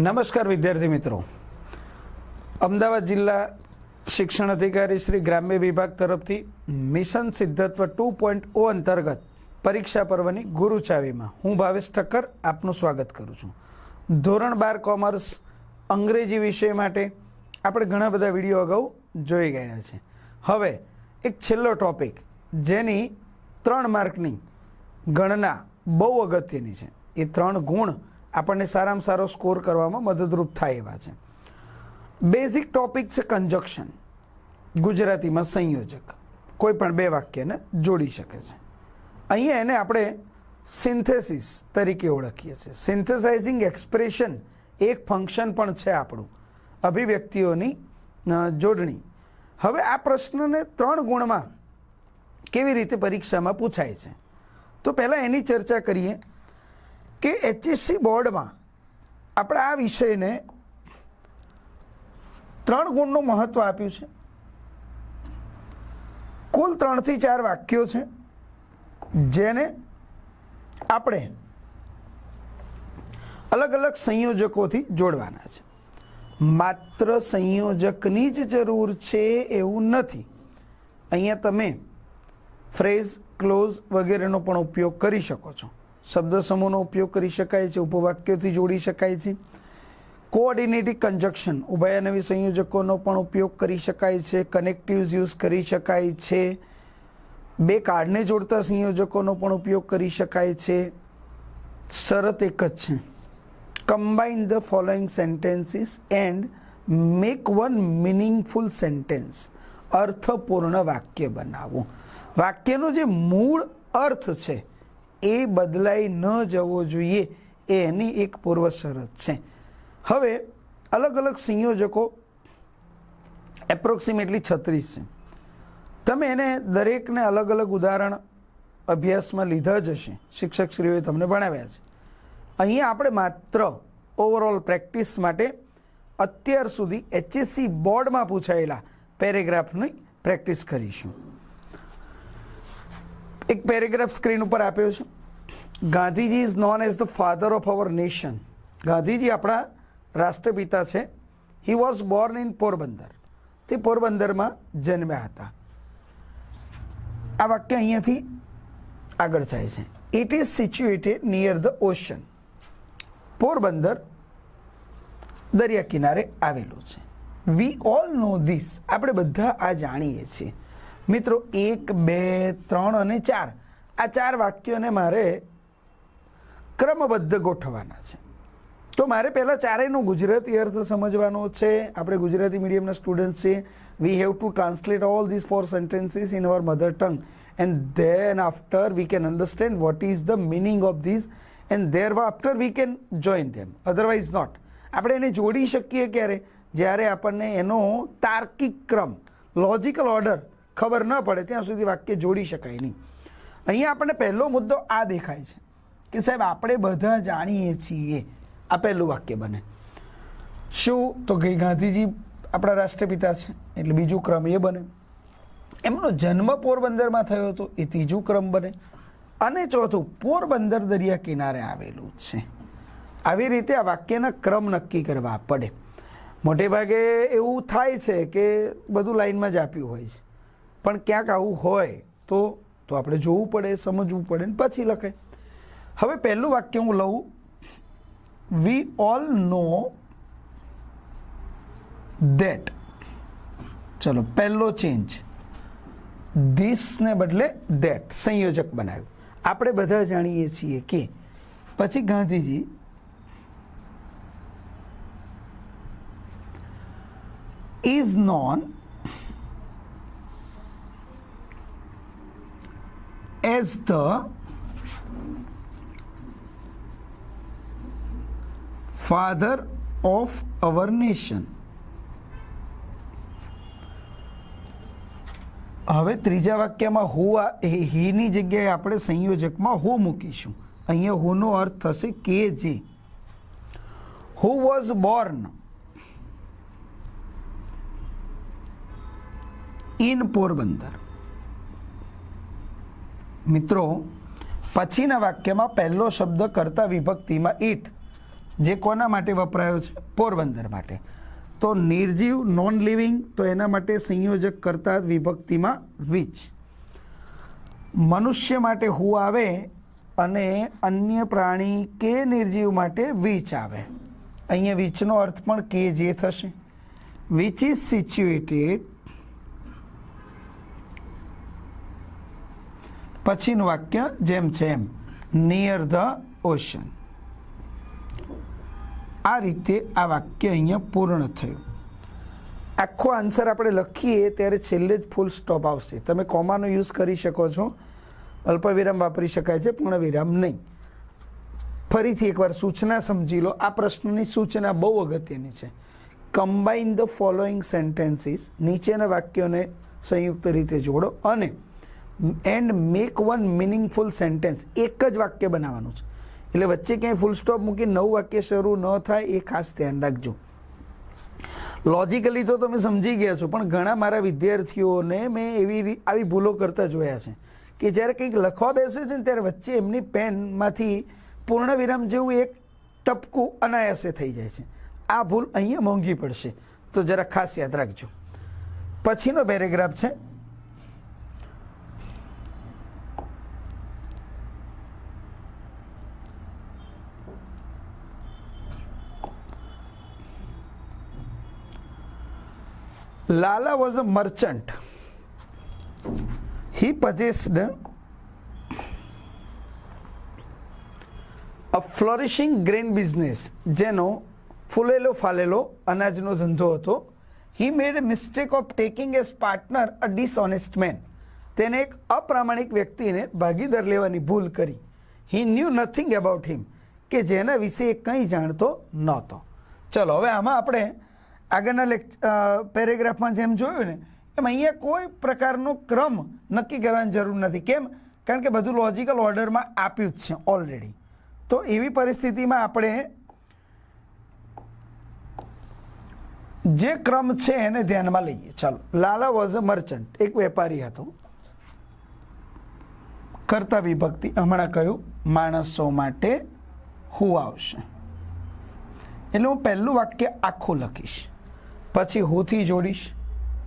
નમસ્કાર વિદ્યાર્થી મિત્રો, અમદાવાદ જિલ્લા શિક્ષણ અધિકારી શ્રી ગ્રામ્ય વિભાગ તરફથી મિશન સિદ્ધત્વ 2.0 અંતર્ગત પરીક્ષા પર્વની ગુરુ ચાવીમાં હું ભાવેશ ઠક્કર આપનું સ્વાગત કરું છું। ધોરણ 12 કોમર્સ અંગ્રેજી વિષય માટે આપણે ઘણા બધા વિડીયો અગાઉ જોઈ ગયા છે। હવે એક છેલ્લો ટોપિક જેની 3 માર્કની ગણના બહુ અગત્યની છે, એ 3 ગુણ આપણને સારામાં સારો સ્કોર કરવામાં મદદરૂપ થાય એવા છે। બેઝિક ટોપિક છે કન્જક્શન, ગુજરાતીમાં સંયોજક, કોઈ પણ બે વાક્યને જોડી શકે છે। અહીંયા એને આપણે સિન્થેસિસ તરીકે ઓળખીએ છીએ। સિન્થેસાઇઝિંગ એક્સપ્રેશન એક ફંક્શન પણ છે આપણું, અભિવ્યક્તિઓની જોડણી। હવે આ પ્રશ્નને 3 ગુણમાં કેવી રીતે પરીક્ષામાં પૂછાય છે, તો પહેલાં એની ચર્ચા કરીએ કે HSC બોર્ડમાં આપણે આ વિષયને 3 ગુણનું મહત્વ આપ્યું છે। કુલ 3 થી 4 વાક્યો છે જેને આપણે અલગ અલગ સંયોજકોથી જોડવાના છે। માત્ર સંયોજકની જ જરૂર છે એવું નથી, અહીંયા તમે ફ્રેઝ, ક્લોઝ વગેરેનો પણ ઉપયોગ કરી શકો છો। શબ્દ સમૂહનો ઉપયોગ કરી શકાય છે, ઉપવાક્યોથી જોડી શકાય છે। કોઓર્ડિનેટિવ કન્જક્શન ઉભયનવી સંયોજકોનો પણ ઉપયોગ કરી શકાય છે। કનેક્ટિવ્સ યુઝ કરી શકાય છે। બે કાર્ડને જોડતા સંયોજકોનો પણ ઉપયોગ કરી શકાય છે। શરત એક જ છે, combine the following sentences and make one meaningful sentence. અર્થપૂર્ણ વાક્ય બનાવો। વાક્યનો જે મૂળ અર્થ છે એ બદલાઈ ન જવો જોઈએ, એ એની એક પૂર્વ શરત છે। હવે અલગ અલગ સંયોજકો એપ્રોક્સિમેટલી 36 છે। તમે એને દરેકને અલગ અલગ ઉદાહરણ અભ્યાસમાં લીધા જ હશે, શિક્ષકશ્રીઓએ તમને ભણાવ્યા છે। અહીંયા આપણે માત્ર ઓવરઓલ પ્રેક્ટિસ માટે અત્યાર સુધી HSC બોર્ડમાં પૂછાયેલા પેરેગ્રાફની પ્રેક્ટિસ કરીશું। એક પેરેગ્રાફ સ્ક્રીન ઉપર આપ્યો છે। Gandhiji is known as the father of our nation. Gandhiji આપણા રાષ્ટ્રપિતા છે। He was Born in Porbandar, તે પોરબંદરમાં જન્મ્યા હતા। આ વાક્ય અહીંયાથી આગળ જાય છે। It is situated near the ocean. Porbandar દરિયા કિનારે આવેલું છે। વી ઓલ નો ધીસ, આપણે બધા આ જાણીએ છીએ। મિત્રો 1, 2, 3 અને 4 આ 4 વાક્યોને મારે ક્રમબદ્ધ ગોઠવવાના છે, તો મારે પહેલાં ચારેયનો ગુજરાતી અર્થ સમજવાનો છે। આપણે ગુજરાતી મીડિયમના સ્ટુડન્ટ છીએ। We have to translate all this 4 sentences in our mother tongue and then after we can understand what is the meaning of this and thereafter we can join them, otherwise not. આપણે એને જોડી શકીએ ક્યારે? જ્યારે આપણને એનો તાર્કિક ક્રમ, લોજિકલ ઓર્ડર ખબર ન પડે ત્યાં સુધી વાક્ય જોડી શકાય નહીં। અહીંયા આપણને પહેલો મુદ્દો આ દેખાય છે કે સાહેબ આપણે બધા જાણીએ છીએ, આ પહેલું વાક્ય બને। શું? તો કે ગાંધીજી આપણા રાષ્ટ્રપિતા છે એટલે બીજું ક્રમ એ બને। એમનો જન્મ પોરબંદરમાં થયો હતો, એ ત્રીજું ક્રમ બને। અને ચોથું, પોરબંદર દરિયા કિનારે આવેલું છે। આવી રીતે આ વાક્યના ક્રમ નક્કી કરવા પડે। મોટે ભાગે એવું થાય છે કે બધું લાઈનમાં જ આપ્યું હોય છે, પણ ક્યાંક આવું હોય તો આપણે જોવું પડે, સમજવું પડે ને પછી લખાય। હવે પહેલું વાક્ય હું લઉં, વી ઓલ નો ધેટ। ચલો, પહેલો ચેન્જ, ધીસને બદલે ધેટ, સંયોજક બનાવ્યું। આપણે બધા જાણીએ છીએ કે, પછી Gandhiji is known as the father of our nation। હવે ત્રીજા વાક્યમાં હું હીની જગ્યાએ આપણે સંયોજકમાં હું મૂકીશું। અહીંયા હુંનો અર્થ થશે કે જે। Who was Born in Porbandar. મિત્રો પછીના વાક્યમાં પહેલો શબ્દ કર્તા વિભક્તિમાં ઇટ જે કોના માટે વપરાયો છે? પોરબંદર માટે. તો નિર્જીવ નોન લિવિંગ, તો એના માટે સંયોજક કરતા વિભક્તિમાં વિચ. મનુષ્ય માટે હુ આવે અને અન્ય પ્રાણી કે નિર્જીવ માટે વિચ આવે. અહીંયા વિચનો અર્થ પણ કે જે થશે. વિચ ઇઝ સિચ્યુએટેડ, પછીનું વાક્ય જેમ છે એમ, નિયર ધ ઓશન. આ રીતે આ વાક્ય અહીંયા પૂર્ણ થયું. આખો આન્સર આપણે લખીએ ત્યારે છેલ્લે જ ફૂલ સ્ટોપ આવશે. તમે કોમાનો યુઝ કરી શકો છો, અલ્પવિરામ વાપરી શકાય છે, પૂર્ણ વિરામ નહીં. ફરીથી એકવાર સૂચના સમજી લો. આ પ્રશ્નની સૂચના બહુ અગત્યની છે. કમ્બાઇન ધ ફોલોઈંગ સેન્ટેન્સીસ, નીચેના વાક્યોને સંયુક્ત રીતે જોડો અને and make one meaningful sentence. એક જ વાક્ય બનાવવાનું છે, એટલે વચ્ચે ક્યાંય ફૂલ સ્ટોપ મૂકી નવું વાક્ય શરૂ ન થાય એ ખાસ ધ્યાન રાખજો. લોજિકલી તો તમે સમજી ગયા છો, પણ ઘણા મારા વિદ્યાર્થીઓને મેં આવી ભૂલો કરતા જોયા છે કે જ્યારે કંઈક લખવા બેસે છે ને ત્યારે વચ્ચે એમની પેનમાંથી પૂર્ણ વિરામ જેવું એક ટપકું અનાયાસે થઈ જાય છે. આ ભૂલ અહીંયા મોંઘી પડશે, તો જરા ખાસ યાદ રાખજો. પછીનો પેરેગ્રાફ છે, Lala was a merchant. He possessed a flourishing grain business. જેનો ફૂલેલો ફાલેલો અનાજનો ધંધો હતો. He made a mistake of taking as partner a dishonest man. તેને એક અપ્રામાણિક વ્યક્તિને ભાગીદાર લેવાની ભૂલ કરી. He knew nothing about him. કે જેના વિશે કંઈ જાણતો નહોતો. ચલો હવે આમાં આપણે આગળના પેરેગ્રાફમાં જેમ જોયું ને એમ અહીંયા કોઈ પ્રકારનો ક્રમ નક્કી કરવાની જરૂર નથી. કેમ? કારણ કે બધું લોજિકલ ઓર્ડરમાં આપ્યું જ છે ઓલરેડી. તો એવી પરિસ્થિતિમાં આપણે જે ક્રમ છે એને ધ્યાનમાં લઈએ. ચાલો. લાલા વોઝ અ મર્ચન્ટ, એક વેપારી હતો. કરતા વિભક્તિ હમણાં કહ્યું માણસો માટે હું આવશે, એટલે હું પહેલું વાક્ય આખું લખીશ, પછી હુંથી જોડીશ.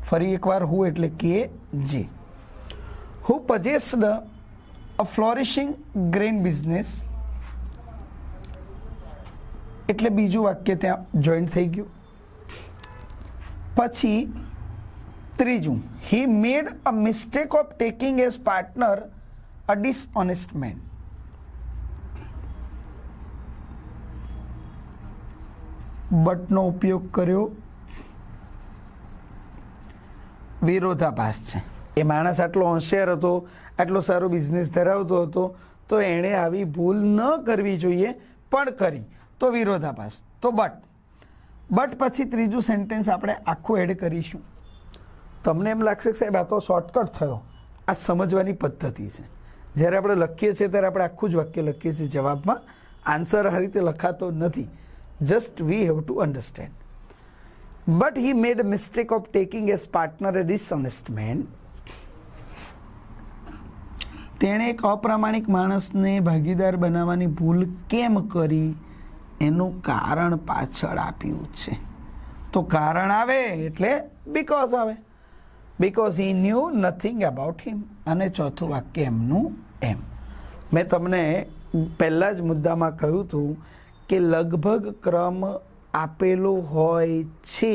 ફરી એકવાર હું એટલે કે જે. હુ possessed a flourishing grain business, એટલે બીજું વાક્ય ત્યાં જોઈન્ટ થઈ ગયું. પછી ત્રીજું, he made a mistake of taking as partner a dishonest man. બટનો ઉપયોગ કર્યો, વિરોધાભાસ છે. એ માણસ આટલો હોશિયાર હતો, આટલો સારો બિઝનેસ ધરાવતો હતો, તો એણે આવી ભૂલ ન કરવી જોઈએ પણ કરી, તો વિરોધાભાસ. તો બટ પછી ત્રીજું સેન્ટેન્સ આપણે આખું એડ કરીશું. તમને એમ લાગશે કે સાહેબ આ તો શોર્ટકટ થયો. આ સમજવાની પદ્ધતિ છે. જ્યારે આપણે લખીએ છીએ ત્યારે આપણે આખું જ વાક્ય લખીએ છીએ જવાબમાં. આન્સર આ રીતે લખાતો નથી. Just we have to understand. But he made a mistake of taking as partner a dishonest man. તેણે એક અપ્રામાણિક માણસને ભાગીદાર બનાવવાની ભૂલ કેમ કરી એનું કારણ પાછળ આપ્યું છે. તો કારણ આવે એટલે because આવે. Because he knew nothing about him. અને ચોથું વાક્ય એમનું એમ. મેં તમને પહેલા જ મુદ્દામાં કહ્યું હતું કે લગભગ ક્રમ આપેલો હોય છે.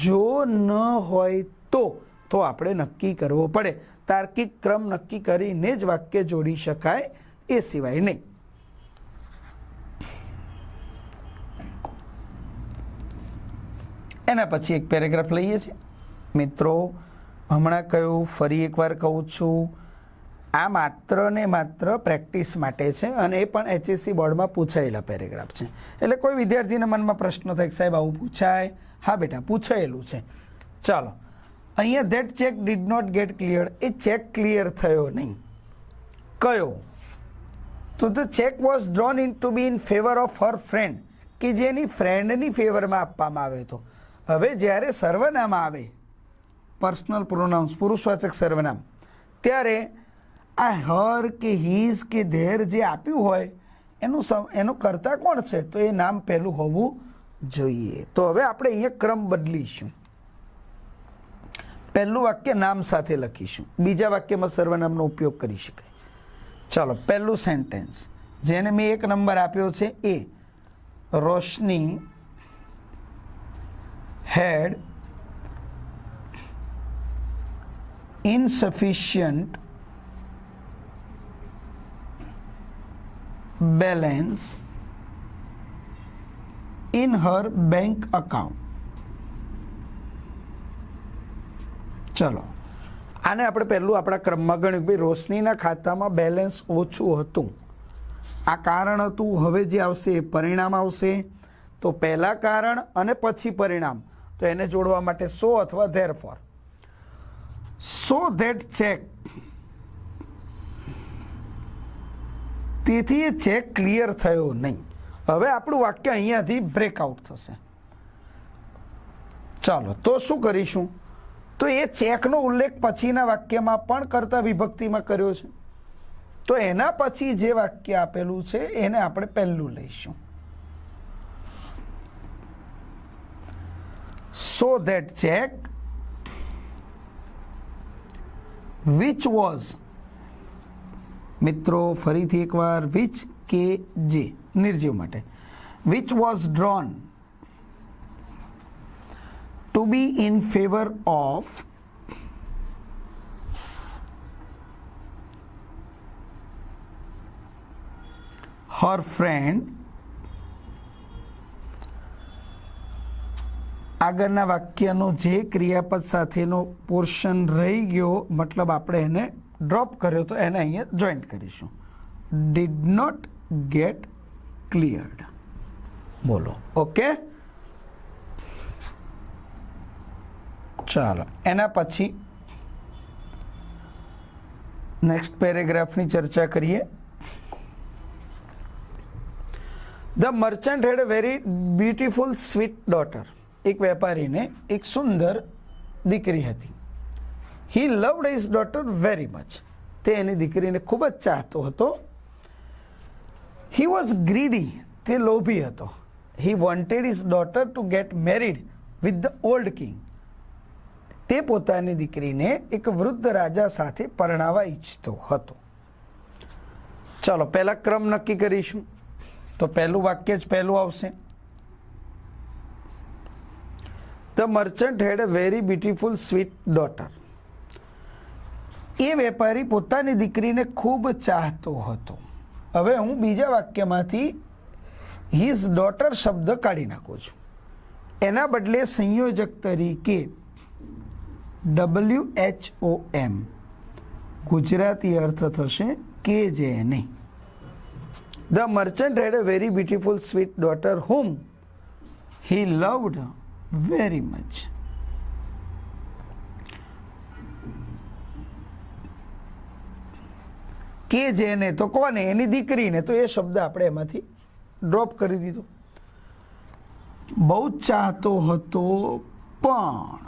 જો ન હોય તો આપણે નક્કી કરવો પડે. તાર્કિક ક્રમ નક્કી કરીને જ વાક્ય જોડી શકાય, એ સિવાય નહીં. એના પછી એક પેરેગ્રાફ લઈએ છીએ. મિત્રો હમણાં કહ્યું, ફરી એકવાર કહું છું, આ માત્ર ને માત્ર પ્રેક્ટિસ માટે છે અને એ પણ HSC બોર્ડમાં પૂછાયેલા પેરેગ્રાફ છે. એટલે કોઈ વિદ્યાર્થીના મનમાં પ્રશ્ન થાય કે સાહેબ આવું પૂછાય? હા બેટા, પૂછાયેલું છે. ચાલો. અહીંયા that cheque did not get clear, એ ચેક ક્લિયર થયો નહીં. કયો? તો the cheque was drawn in to be in favour of her friend, કે જેની ફ્રેન્ડની ફેવરમાં આપવામાં આવે તો. હવે જ્યારે સર્વનામ આવે, પર્સનલ પ્રોનાઉન્સ, પુરુષવાચક સર્વનામ, ત્યારે આ હર કે હીઝ કે ધેર જે આપ્યું હોય એનું કર્તા કોણ છે? તો એ નામ પહેલું હોવું જોઈએ. તો હવે આપણે અહીંયા ક્રમ બદલીશું. પહેલું વાક્ય નામ સાથે લખીશું, બીજા વાક્યમાં સર્વનામનો ઉપયોગ કરી શકાય. ચાલો, પહેલું સેન્ટેન્સ જેને મેં 1 નંબર આપ્યો છે એ, રોશની had insufficient balance in her bank account. ચલો, આને આપણે પહેલું આપણા ક્રમમાં ગણ્યું. ભાઈ, રોશનીના ખાતામાં બેલેન્સ ઓછું હતું, આ કારણ હતું. હવે જે આવશે એ પરિણામ આવશે. તો પહેલા કારણ અને પછી પરિણામ, તો એને જોડવા માટે સો અથવા ધેરફોર. સો ધેટ ચેક, તેથી એ ચેક ક્લિયર થયો નહીં. હવે આપણું વાક્ય અહીંયાથી બ્રેકઆઉટ થશે. ચાલો, તો શું કરીશું? તો એ ચેકનો ઉલ્લેખ પછીના વાક્યમાં પણ કર્તા વિભક્તિમાં કર્યો છે, તો એના પછી જે વાક્ય આપેલું છે એને આપણે પહેલું લઈશું. So that check which was, મિત્રો ફરીથી એકવાર, which કે જે નિર્જીવ માટે, which was drawn to be in favor of her friend. આગળના વાક્યનો જે ક્રિયાપદ સાથેનો પોર્શન રહી ગયો, મતલબ આપણે એને ડ્રોપ કર્યો, તો એને અહીંયા જોઈન્ટ કરીશું. Did not get cleared. બોલો, ઓકે. ચાલો, એના પછી નેક્સ્ટ પેરેગ્રાફની ચર્ચા કરીએ. The merchant had a very beautiful sweet daughter. એક વેપારીને એક સુંદર દીકરી હતી. He loved his daughter very much. તે એની દીકરીને ખૂબ જ ચાહતો હતો. He was greedy. તે લોભી હતો. He wanted his daughter to get married with the old king. તે પોતાની દીકરીને એક વૃદ્ધ રાજા સાથે પરણાવવા ઈચ્છતો હતો. ચાલો, પહેલા ક્રમ નક્કી કરીશું. તો પહેલું વાક્ય જ પહેલું આવશે. The merchant had a very beautiful sweet daughter. એ વેપારી પોતાની દીકરીને ખૂબ ચાહતો હતો. હવે હું બીજા વાક્યમાંથી હિઝ ડોટર શબ્દ કાઢી નાખું છું. એના બદલે સંયોજક તરીકે WHOM, ગુજરાતી અર્થ થશે કે જેને. The merchant had a very beautiful sweet daughter whom he loved very much. કે જેને, તો કોને? એની દીકરીને. તો એ શબ્દ આપણે એમાંથી ડ્રોપ કરી દીધો. બહુ જ ચાહતો હતો પણ,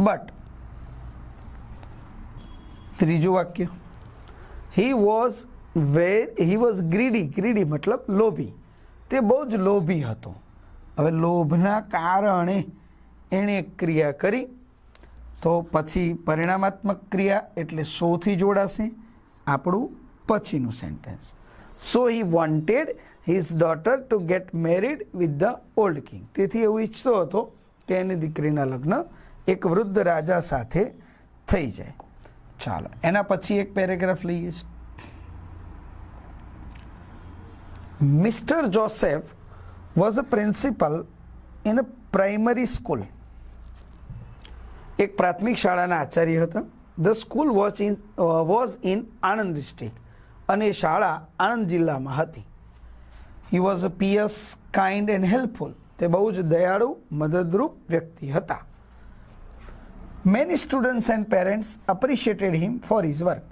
બટ. ત્રીજું વાક્ય, હી વોઝ ગ્રીડી. ગ્રીડી મતલબ લોભી. તે બહુ જ લોભી હતો. હવે લોભના કારણે એણે એક ક્રિયા કરી, તો પછી પરિણામાત્મક ક્રિયા એટલે સોથી જોડાશે આપણું પછીનું sentence. So he wanted his daughter to get married with the old king. તેથી એવું ઈચ્છતો હતો કે એની દીકરીના લગ્ન એક વૃદ્ધ રાજા સાથે થઈ જાય. ચાલો, એના પછી એક પેરેગ્રાફ લઈએ છીએ. Mister Joseph was a principal in a primary school. એક પ્રાથમિક શાળાના આચાર્ય હતા. The school was in Anand district. અને એ શાળા આણંદ જિલ્લામાં હતી. He was a pious, kind and helpful. તે બહુ જ દયાળુ, મદદરૂપ વ્યક્તિ હતા. Many students and parents appreciated him for his work.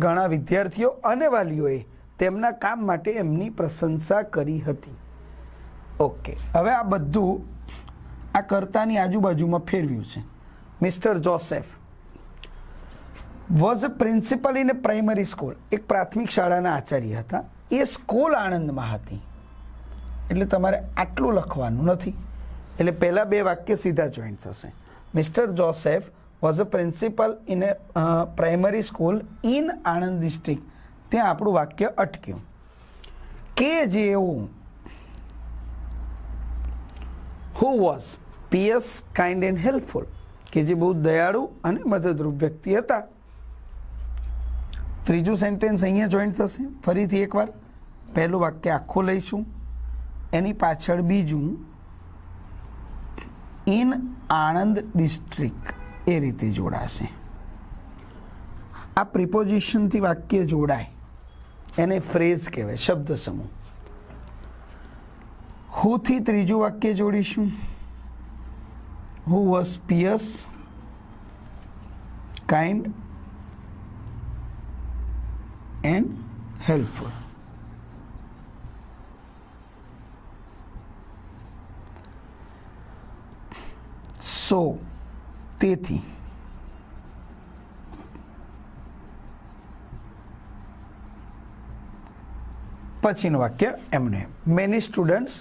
ઘણા વિદ્યાર્થીઓ અને વાલીઓએ તેમના કામ માટે એમની પ્રશંસા કરી હતી. ઓકે, હવે આ બધું આ કર્તાની આજુબાજુમાં ફેરવ્યું છે. Mister Joseph was a principal in a primary school. એક પ્રાથમિક શાળાના આચાર્ય હતા. એ સ્કૂલ આણંદમાં હતી. એટલે તમારે આટલું લખવાનું નથી. એટલે પહેલાં બે વાક્ય સીધા જોઈન્ટ થશે. Mister Joseph was a principal in a primary school in Anand district. ત્યાં આપણું વાક્ય અટક્યું. કે જેવું who was pious kind and helpful, કે જે બહુ દયાળુ અને મદદરૂપ વ્યક્તિ હતા. ત્રીજું સેન્ટેન્સ અહીંયા જોઈન્ટ થશે. ફરીથી એકવાર પહેલું વાક્ય આખું લઈશું, એની પાછળ બીજું ઇન આણંદ ડિસ્ટ્રિક્ટ એ રીતે જોડાશે. આ પ્રિપોઝિશનથી વાક્ય જોડાય એને ફ્રેઝ કહેવાય, શબ્દ સમૂહ. હુથી ત્રીજું વાક્ય જોડીશું. Who was pious kind and helpful. So તેથી પછીનું વાક્ય એમને many students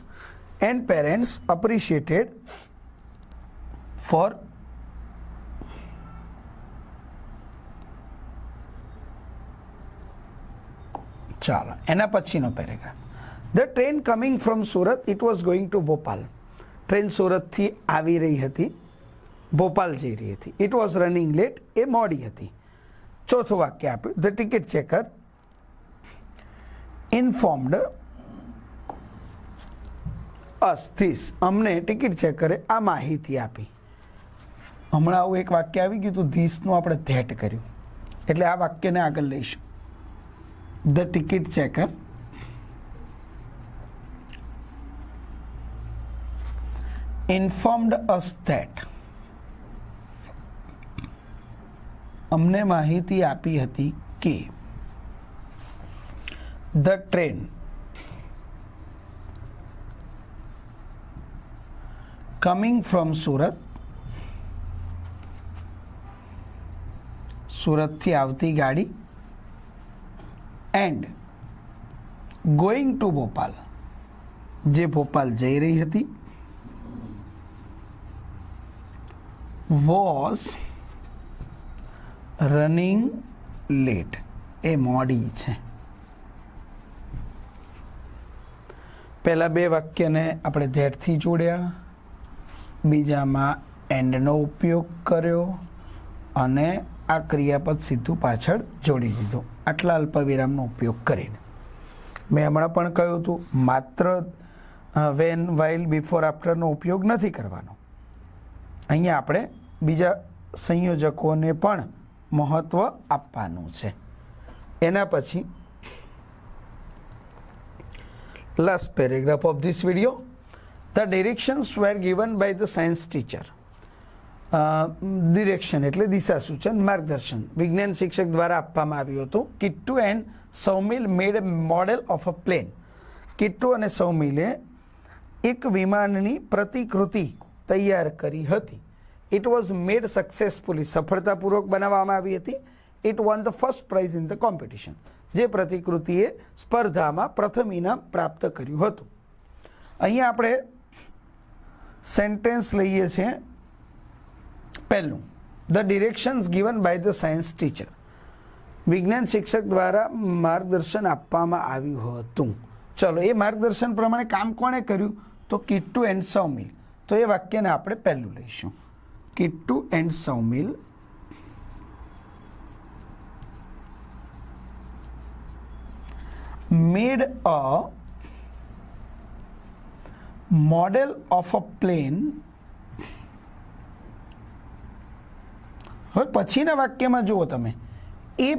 and parents appreciated for ચાલો એના પછીનો paragraph. The train coming from Surat it was going to Bhopal. Train સુરતથી આવી રહી હતી, ભોપાલ જઈ રહી હતી. ઇટ વોઝ રનિંગ લેટ, એ મોડી હતી. ચોથું વાક્ય આપ્યું. The ticket checker informed us this. અમને ટિકિટ ચેકરે આ માહિતી આપી. હમણાં આવું એક વાક્ય આવી ગયું હતું, ધીસનું આપણે ધેટ કર્યું, એટલે આ વાક્યને આગળ લઈશું. The ticket checker informed us that. અમને માહિતી આપી હતી કે the train coming from Surat, સુરતથી આવતી ગાડી, એન્ડ ગોઈંગ ટુ ભોપાલ, જે ભોપાલ જઈ રહી હતી, વોઝ રનિંગ લેટ, એ મોડી છે. પહેલા બે વાક્યને આપણે ધેટથી જોડ્યા, બીજામાં એન્ડનો ઉપયોગ કર્યો અને આ ક્રિયાપદ સીધું પાછળ જોડી દીધું, આટલા અલ્પવિરામનો ઉપયોગ કરીને. મેં હમણાં પણ કહ્યું હતું, માત્ર વેન, વાઇલ, બિફોર, આફ્ટરનો ઉપયોગ નથી કરવાનો. અહીંયા આપણે બીજા સંયોજકોને પણ મહત્વ આપવાનું છે. એના પછી last paragraph of this video. The directions were given by the science teacher. Direction એટલે દિશા સૂચન, માર્ગદર્શન વિજ્ઞાન શિક્ષક દ્વારા આપવામાં આવ્યું હતું. Kittu and Saumil made A model of a plane. Kittu અને સૌમિલે એક વિમાનની પ્રતિકૃતિ તૈયાર કરી હતી. ઇટ વોઝ મેડ સક્સેસફુલી, સફળતાપૂર્વક બનાવવામાં આવી હતી. It won the first prize in the competition. જે પ્રતિકૃતિએ સ્પર્ધામાં પ્રથમ ઇનામ પ્રાપ્ત કર્યું હતું. અહીંયા આપણે સેન્ટેન્સ લઈએ છીએ. પહેલું, the directions given by the science teacher. વિજ્ઞાન શિક્ષક દ્વારા માર્ગદર્શન આપવામાં આવ્યું હતું. ચલો, એ માર્ગદર્શન પ્રમાણે કામ કોણે કર્યું? તો કિટ્ટુ એન્ડ સૌમિલ. તો એ વાક્યને આપણે પહેલું લઈશું. Kittu and Saumil made a model of a plane. હવે પછીના વાક્યમાં જુઓ તમે, એ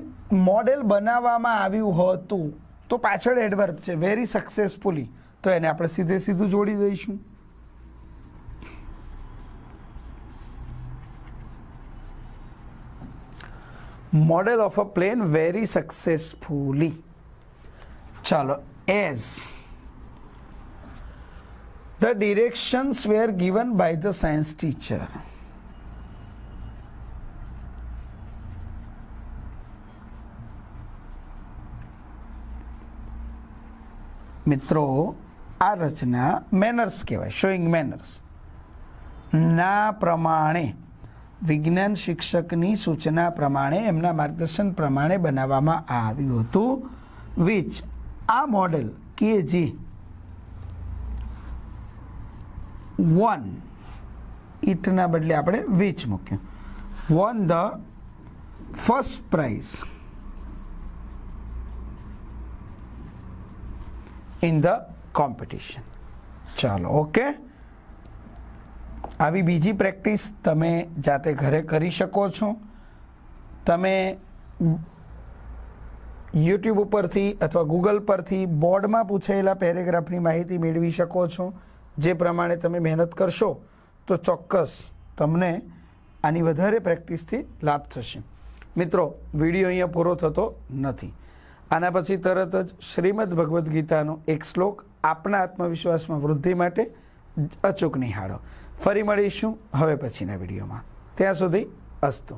મોડેલ બનાવવામાં આવ્યું હતું તો પાછળ એડવર્બ છે, વેરી સક્સેસફુલી, તો એને આપણે સીધે સીધું જોડી દઈશું. Model of a plane very successfully. ચાલો, as the directions were given by the science teacher. મિત્રો આ રચના મેનર્સ કહેવાય, શોઈંગ મેનર્સ ના પ્રમાણે વિજ્ઞાન શિક્ષકની સૂચના પ્રમાણે એમના માર્ગદર્શન પ્રમાણે બનાવવામાં આવ્યું હતું. વિચ આ મોડેલ કે જે 1 ઇટના બદલે આપણે વિચ મૂક્યું, won the first prize in the competition. ચાલો, ઓકે. આવી બીજી પ્રેક્ટિસ તમે જાતે ઘરે કરી શકો છો. તમે યુટ્યુબ ઉપરથી અથવા ગૂગલ પરથી બોર્ડમાં પૂછાયેલા પેરેગ્રાફની માહિતી મેળવી શકો છો. જે પ્રમાણે તમે મહેનત કરશો તો ચોક્કસ તમને આની વધારે પ્રેક્ટિસથી લાભ થશે. મિત્રો, વિડીયો અહીંયા પૂરો થતો નથી. આના પછી તરત જ શ્રીમદ ભગવદ્ ગીતાનો એક શ્લોક આપના આત્મવિશ્વાસમાં વૃદ્ધિ માટે અચૂક નિહાળો. ફરી મળીશું હવે પછીના વિડીયોમાં. ત્યાં સુધી અસ્તુ.